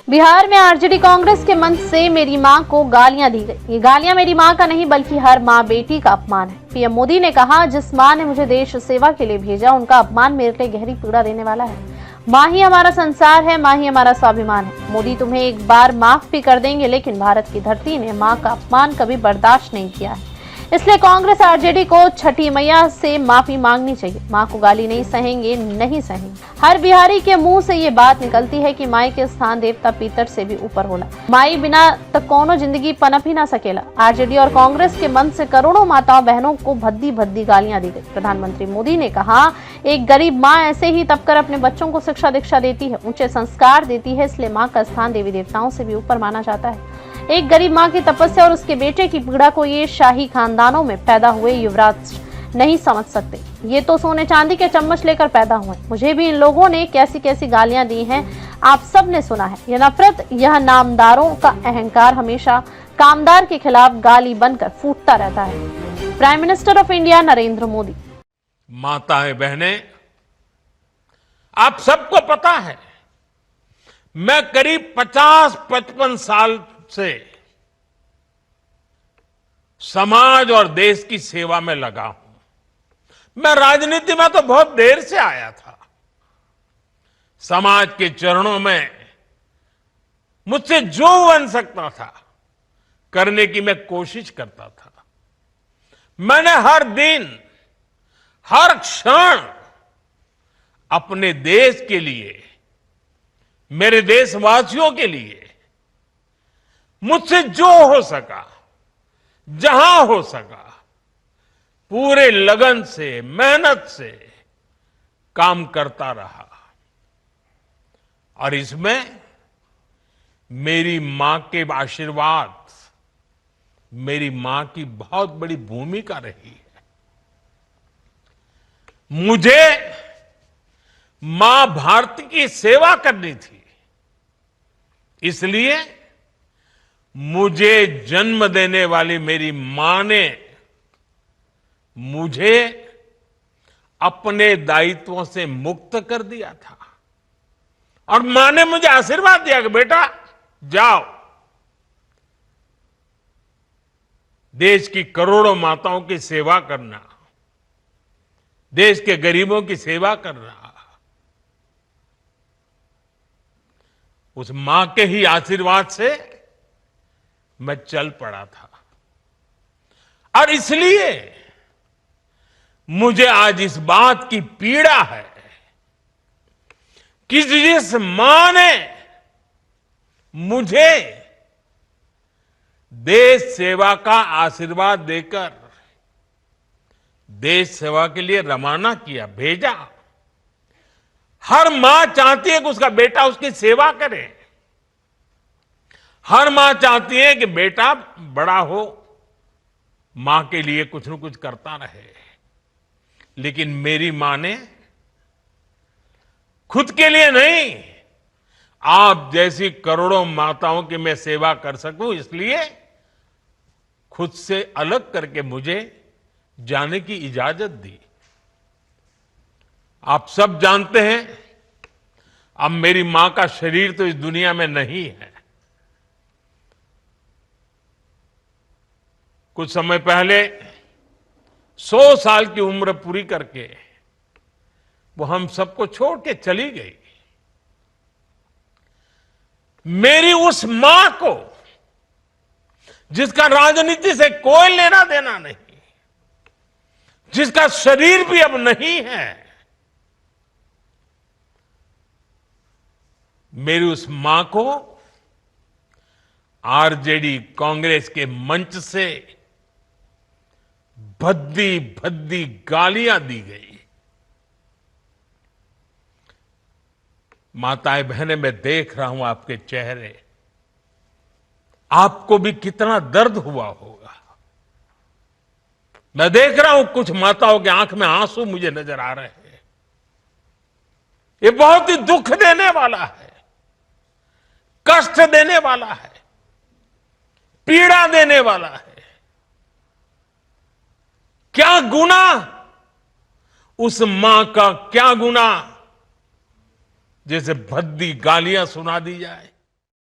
बिहार में आरजेडी कांग्रेस के मंच से मेरी मां को गालियां दी गई। ये गालियां मेरी मां का नहीं बल्कि हर मां बेटी का अपमान है। पीएम मोदी ने कहा, जिस मां ने मुझे देश सेवा के लिए भेजा उनका अपमान मेरे लिए गहरी पीड़ा देने वाला है। मां ही हमारा संसार है, मां ही हमारा स्वाभिमान है। मोदी तुम्हें एक बार माफ भी कर देंगे, लेकिन भारत की धरती ने मां का अपमान कभी बर्दाश्त नहीं किया है। इसलिए कांग्रेस आरजेडी को छठी मैया से माफी मांगनी चाहिए। मां को गाली नहीं सहेंगे, नहीं सहेंगे। हर बिहारी के मुंह से ये बात निकलती है कि माई के स्थान देवता पितर से भी ऊपर होला। माई बिना तक कोनो जिंदगी पनप ही ना सकेला। आरजेडी और कांग्रेस के मंच से करोड़ों माताओं बहनों को भद्दी भद्दी गालियां दी गई। प्रधानमंत्री मोदी ने कहा, एक गरीब माँ ऐसे ही तब कर अपने बच्चों को शिक्षा दीक्षा देती है, ऊंचे संस्कार देती है। इसलिए माँ का स्थान देवी देवताओं से भी ऊपर माना जाता है। एक गरीब माँ की तपस्या और उसके बेटे की पीड़ा को ये शाही खानदानों में पैदा हुए युवराज नहीं समझ सकते। ये तो सोने चांदी के चम्मच लेकर पैदा हुए। मुझे भी इन लोगों ने कैसी कैसी गालियां दी हैं, आप सब ने सुना है। यह नफरत, यह नामदारों का अहंकार हमेशा कामदार के खिलाफ गाली बनकर फूटता रहता है। Prime minister of India Narendra Modi. माताएं बहनें, आप सबको पता है, मैं करीब 50-55 साल से समाज और देश की सेवा में लगा हूं। मैं राजनीति में तो बहुत देर से आया था। समाज के चरणों में मुझसे जो बन सकता था करने की मैं कोशिश करता था। मैंने हर दिन, हर क्षण अपने देश के लिए, मेरे देशवासियों के लिए मुझसे जो हो सका, जहां हो सका, पूरे लगन से, मेहनत से काम करता रहा। और इसमें मेरी मां के आशीर्वाद, मेरी मां की बहुत बड़ी भूमिका रही है। मुझे मां भारती की सेवा करनी थी, इसलिए मुझे जन्म देने वाली मेरी मां ने मुझे अपने दायित्वों से मुक्त कर दिया था। और मां ने मुझे आशीर्वाद दिया कि बेटा जाओ, देश की करोड़ों माताओं की सेवा करना, देश के गरीबों की सेवा करना। उस मां के ही आशीर्वाद से मैं चल पड़ा था। और इसलिए मुझे आज इस बात की पीड़ा है कि जिस मां ने मुझे देश सेवा का आशीर्वाद देकर देश सेवा के लिए रवाना किया, भेजा। हर मां चाहती है कि उसका बेटा उसकी सेवा करे। हर मां चाहती है कि बेटा बड़ा हो, मां के लिए कुछ न कुछ करता रहे। लेकिन मेरी मां ने खुद के लिए नहीं, आप जैसी करोड़ों माताओं की मैं सेवा कर सकूं, इसलिए खुद से अलग करके मुझे जाने की इजाजत दी। आप सब जानते हैं, अब मेरी मां का शरीर तो इस दुनिया में नहीं है। कुछ समय पहले 100 साल की उम्र पूरी करके वो हम सबको छोड़ के चली गई। मेरी उस मां को, जिसका राजनीति से कोई लेना देना नहीं, जिसका शरीर भी अब नहीं है, मेरी उस मां को आरजेडी कांग्रेस के मंच से भद्दी भद्दी गालियां दी गई। माताएं बहनें, मैं देख रहा हूं आपके चेहरे, आपको भी कितना दर्द हुआ होगा। मैं देख रहा हूं कुछ माताओं की आंख में आंसू मुझे नजर आ रहे हैं। ये बहुत ही दुख देने वाला है, कष्ट देने वाला है, पीड़ा देने वाला है। क्या गुनाह उस मां का, क्या गुनाह जैसे भद्दी गालियां सुना दी जाए।